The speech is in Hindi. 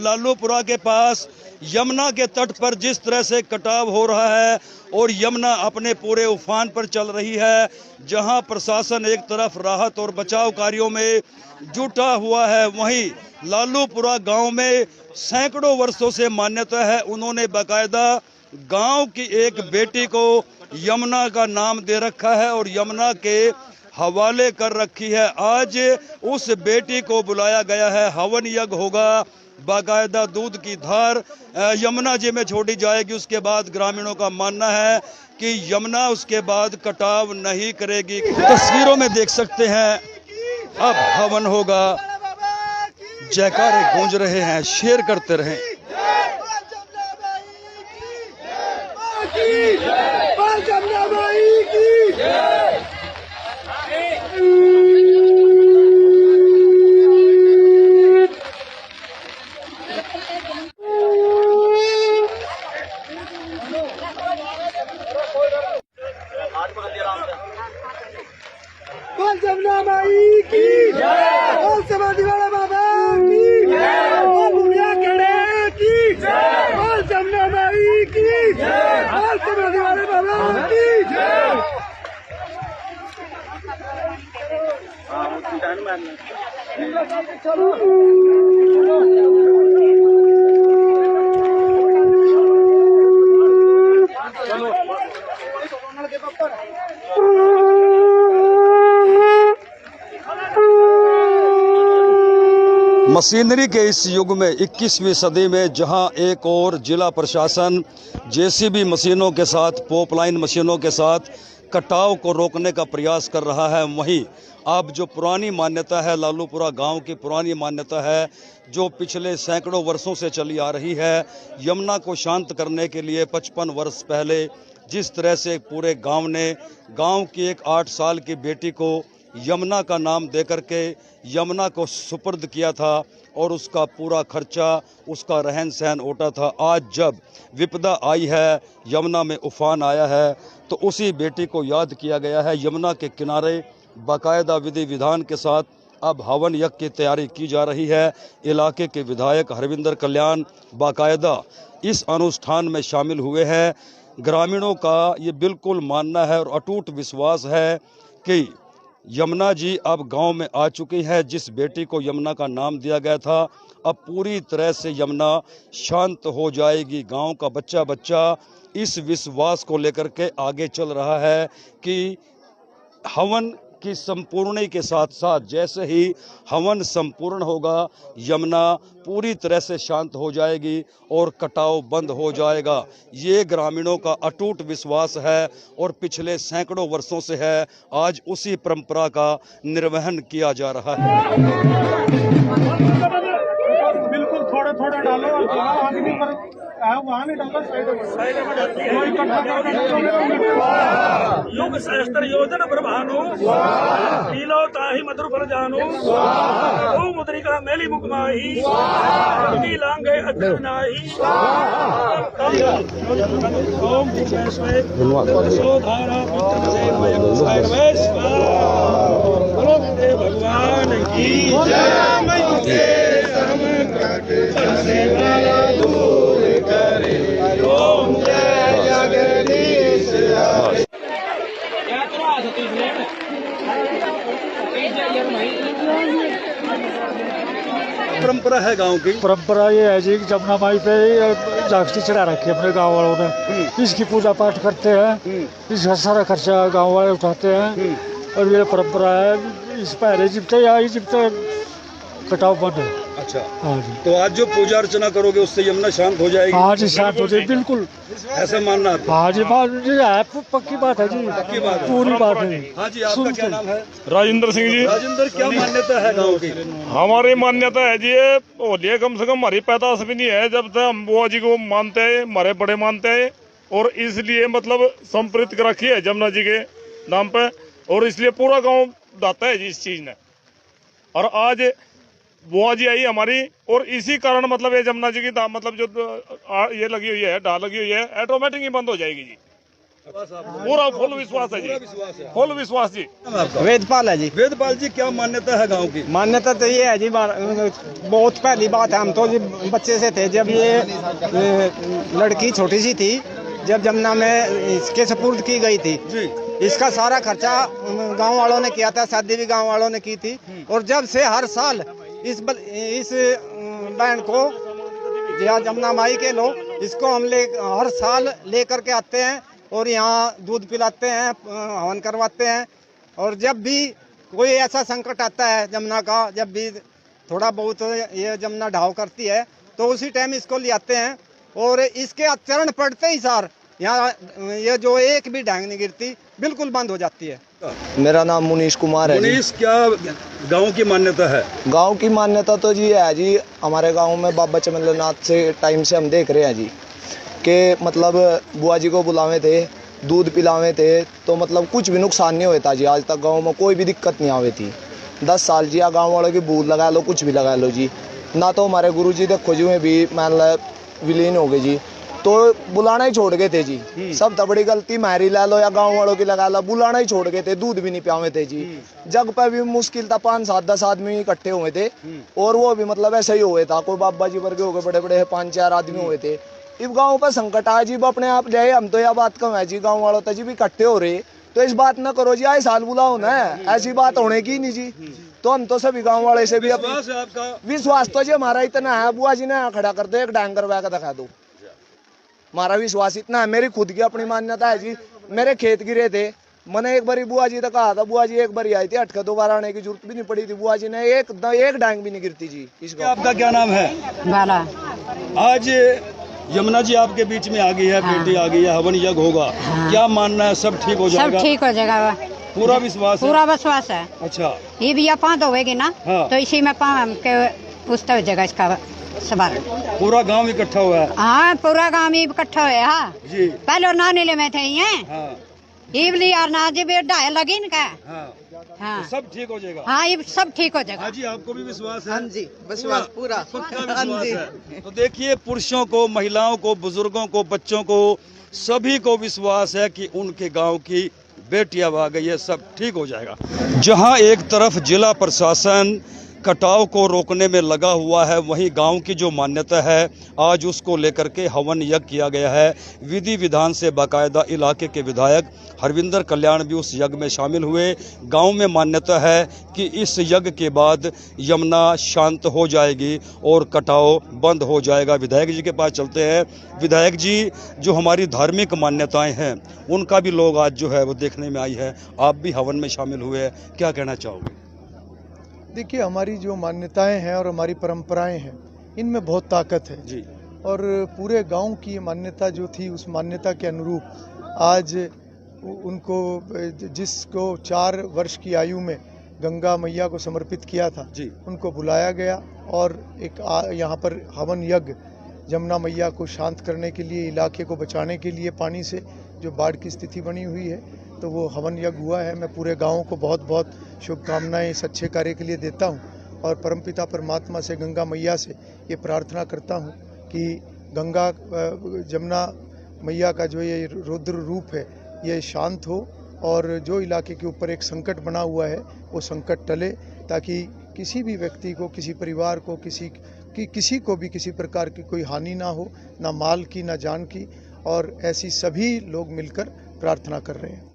लालूपुरा के पास यमुना के तट पर जिस तरह से कटाव हो रहा है और यमुना अपने पूरे उफान पर चल रही है, जहां प्रशासन एक तरफ राहत और बचाव कार्यों में जुटा हुआ है, वहीं लालूपुरा गांव में सैकड़ों वर्षों से मान्यता है। उन्होंने बाकायदा गांव की एक बेटी को यमुना का नाम दे रखा है और यमुना के हवाले कर रखी है। आज उस बेटी को बुलाया गया है, हवन यज्ञ होगा, बाकायदा दूध की धार यमुना जी में छोड़ी जाएगी। उसके बाद ग्रामीणों का मानना है कि यमुना उसके बाद कटाव नहीं करेगी। तस्वीरों में देख सकते हैं, अब हवन होगा, जयकारे गूंज रहे हैं, शेयर करते रहें। जमुना माई की जय, बोल समाधि वाला बाबा की जय, बोल बुढ़िया कड़े की जय, बोल जमुना माई की जय, बोल समाधि वाले बाबा की जय। मशीनरी के इस युग में 21वीं सदी में जहां एक और जिला प्रशासन जेसीबी मशीनों के साथ, पोपलाइन मशीनों के साथ कटाव को रोकने का प्रयास कर रहा है, वहीं अब जो पुरानी मान्यता है, लालूपुरा गांव की पुरानी मान्यता है जो पिछले सैकड़ों वर्षों से चली आ रही है, यमुना को शांत करने के लिए 55 वर्ष पहले जिस तरह से पूरे गांव ने गांव की एक 8 साल की बेटी को यमुना का नाम देकर के यमुना को सुपुर्द किया था और उसका पूरा खर्चा, उसका रहन सहन ओटा था। आज जब विपदा आई है, यमुना में उफान आया है, तो उसी बेटी को याद किया गया है। यमुना के किनारे बाकायदा विधि विधान के साथ अब हवन यज्ञ की तैयारी की जा रही है। इलाके के विधायक हरविंदर कल्याण बाकायदा इस अनुष्ठान में शामिल हुए हैं। ग्रामीणों का ये बिल्कुल मानना है और अटूट विश्वास है कि यमुना जी अब गांव में आ चुकी है। जिस बेटी को यमुना का नाम दिया गया था, अब पूरी तरह से यमुना शांत हो जाएगी। गांव का बच्चा बच्चा इस विश्वास को लेकर के आगे चल रहा है कि हवन की संपूर्णता के साथ साथ जैसे ही हवन संपूर्ण होगा, यमुना पूरी तरह से शांत हो जाएगी और कटाव बंद हो जाएगा। ये ग्रामीणों का अटूट विश्वास है और पिछले सैकड़ों वर्षों से है। आज उसी परंपरा का निर्वहन किया जा रहा है। बिल्कुल थोड़ा थोड़ा डालो और वहाँ नहीं डालो, साइड युग सहस्त्र योजन प्रभानो लीलो ताहि मधुर फल जानो ओ मुद्रिका मेली मुकमाही लांगे अक्षर नाही ओम सोधारा भगवान की जय। परंपरा है गांव की, परंपरा ये है जी कि जमुना माई पे जागती चढ़ा रखी है अपने गांव वालों ने। इसकी पूजा पाठ करते हैं, इसका सारा खर्चा गांव वाले उठाते हैं और ये परंपरा है। इस पहले जिपते या जिपते कटाव बंद है। अच्छा, हाँ जी। तो आज जो पूजा अर्चना करोगे उससे यमुना शांत हो जाएगी, हाँ जी, शांत हो जाए बिल्कुल। ऐसा मानना है? हाँ जी, बात जी है, पक्की बात है जी, पक्की बात है। पूरी बात है। हाँ जी, आपका क्या नाम है? राजेंद्र सिंह जी। राजेंद्र, क्या मान्यता है गाँव की? हमारी मान्यता है जी, ये होली कम से कम हमारी पैदाश भी नहीं है जब तक हम बुआ जी को मानते हैं, हमारे बड़े मानते हैं, और इसलिए मतलब संप्रीत रखी है जमुना जी के नाम पे, और इसलिए पूरा गांव दाता है जी इस चीज ने। और आज बुआ जी आई हमारी, और इसी कारण मतलब ये जमुना जी की मतलब जो ये लगी हुई है, ढाल लगी हुई है, ऑटोमेटिक ही बंद हो जाएगी जी। पूरा फुल विश्वास है जी, फुल विश्वास जी। वेदपाल है जी। वेदपाल जी, क्या मान्यता है गांव की? मान्यता तो ये है जी, बहुत पहली बात है, हम तो जी बच्चे से थे जब ये लड़की छोटी सी थी, जब जमुना में इसके सपुर्द की गई थी जी, इसका सारा खर्चा गांव वालों ने किया था, शादी भी गांव वालों ने की थी, और जब से हर साल इस बहन को जमुना माई के लोग इसको हम हर साल लेकर के आते हैं और यहाँ दूध पिलाते हैं, हवन करवाते हैं। और जब भी कोई ऐसा संकट आता है जमुना का, जब भी थोड़ा बहुत ये जमुना ढाव करती है, तो उसी टाइम इसको ले आते हैं, और इसके चरण पड़ते ही सार यहाँ ये जो एक भी डांग नहीं गिरती, बिल्कुल बंद हो जाती है। मेरा नाम मुनीश कुमार है जी। मुनीश, क्या गांव की मान्यता है? गांव की मान्यता तो जी है जी, हमारे गांव में बाबा चमनलाल से टाइम से हम देख रहे हैं जी कि मतलब बुआ जी को बुलावे थे, दूध पिलावे थे, तो मतलब कुछ भी नुकसान नहीं होता जी। आज तक गांव में कोई भी दिक्कत नहीं आवे थी। 10 साल जी गांव वालों की बूथ लगा लो, कुछ भी लगा लो जी। ना तो हमारे गुरु जी देखो जी में भी मान लो विलीन हो गए जी, तो बुलाना ही छोड़ गए थे जी। सब तो बड़ी गलती मारी ला लो या गांव वालों की लगा लो, बुलाना ही छोड़ गए थे, दूध भी नहीं पियावे थे जी। जग पे भी मुश्किल था, 5, 7, 10 आदमी इकट्ठे हुए थे, और वो भी मतलब ऐसा ही हुए था, कोई बाबा जी वर्गे हो गए, बड़े बड़े 5, 4 आदमी हुए थे। इस गाँव पर संकट आया जी, अपने आप जाए, हम तो यह बात कम है जी, गाँव वालों तक जी भी इकट्ठे हो रहे, तो इस बात न करो जी आए साल बुलाओ ना, ऐसी बात होने की नहीं जी। तो हम तो सभी गांव वाले से भी विश्वास तो जी हमारा इतना है, बुआ जी ने खड़ा कर दो, एक डांग करवा के दिखा दो, हमारा विश्वास इतना है। मेरी खुद की अपनी मान्यता है जी, मेरे खेत गिरे थे, मैंने एक बारी बुआ जी तक कहा था, बुआ जी एक बारी आई थी, हटके दोबारा आने की जरूरत भी नहीं पड़ी थी, बुआ जी ने एक डांग भी नहीं गिरती जी। इसका आपका क्या नाम है? बाला। आज यमुना जी आपके बीच में आ गई है, बेटी आ गई है, हवन यज्ञ होगा, क्या मानना है? सब ठीक हो जाएगा? सब ठीक हो जाएगा, पूरा विश्वास है? पूरा विश्वास है। अच्छा, ये भी पाँच होगी ना, हाँ। तो इसी में के पूछता हो जाएगा इसका सवाल। पूरा गांव इकट्ठा हुआ है? हाँ, पूरा गाँव इकट्ठा हुआ हाँ जी। पहले नानीले में थे ये, हाँ, इवली और ना जी भी ढाई लगी इनका। हाँ, हाँ, तो सब ठीक हो जाएगा? हाँ, ये सब ठीक हो जाएगा। हाँ जी, आपको भी विश्वास है? हाँ जी, विश्वास पूरा। पक्का विश्वास है। तो देखिए, पुरुषों को, महिलाओं को, बुजुर्गों को, बच्चों को, सभी को विश्वास है कि उनके गांव की बेटी अब आ गई है, सब ठीक हो जाएगा। जहां एक तरफ जिला प्रशासन कटाव को रोकने में लगा हुआ है, वहीं गांव की जो मान्यता है आज उसको लेकर के हवन यज्ञ किया गया है। विधि विधान से बाकायदा इलाके के विधायक हरविंदर कल्याण भी उस यज्ञ में शामिल हुए। गांव में मान्यता है कि इस यज्ञ के बाद यमुना शांत हो जाएगी और कटाव बंद हो जाएगा। विधायक जी के पास चलते हैं। विधायक जी, जो हमारी धार्मिक मान्यताएं हैं उनका भी लोग आज जो है वो देखने में आई है, आप भी हवन में शामिल हुए, क्या कहना चाहोगे? देखिए, हमारी जो मान्यताएं हैं और हमारी परंपराएं हैं, इनमें बहुत ताकत है जी। और पूरे गांव की मान्यता जो थी, उस मान्यता के अनुरूप आज उनको, जिसको 4 वर्ष की आयु में गंगा मैया को समर्पित किया था जी, उनको बुलाया गया और एक यहाँ पर हवन यज्ञ जमुना मैया को शांत करने के लिए, इलाके को बचाने के लिए, पानी से जो बाढ़ की स्थिति बनी हुई है, तो वो हवन यज्ञ हुआ है। मैं पूरे गांव को बहुत बहुत शुभकामनाएं इस अच्छे कार्य के लिए देता हूं और परमपिता परमात्मा से, गंगा मैया से ये प्रार्थना करता हूं कि गंगा जमुना मैया का जो ये रुद्र रूप है ये शांत हो और जो इलाके के ऊपर एक संकट बना हुआ है वो संकट टले, ताकि किसी भी व्यक्ति को, किसी परिवार को, किसी को भी किसी प्रकार की कोई हानि ना हो, ना माल की, ना जान की। और ऐसी सभी लोग मिलकर प्रार्थना कर रहे हैं।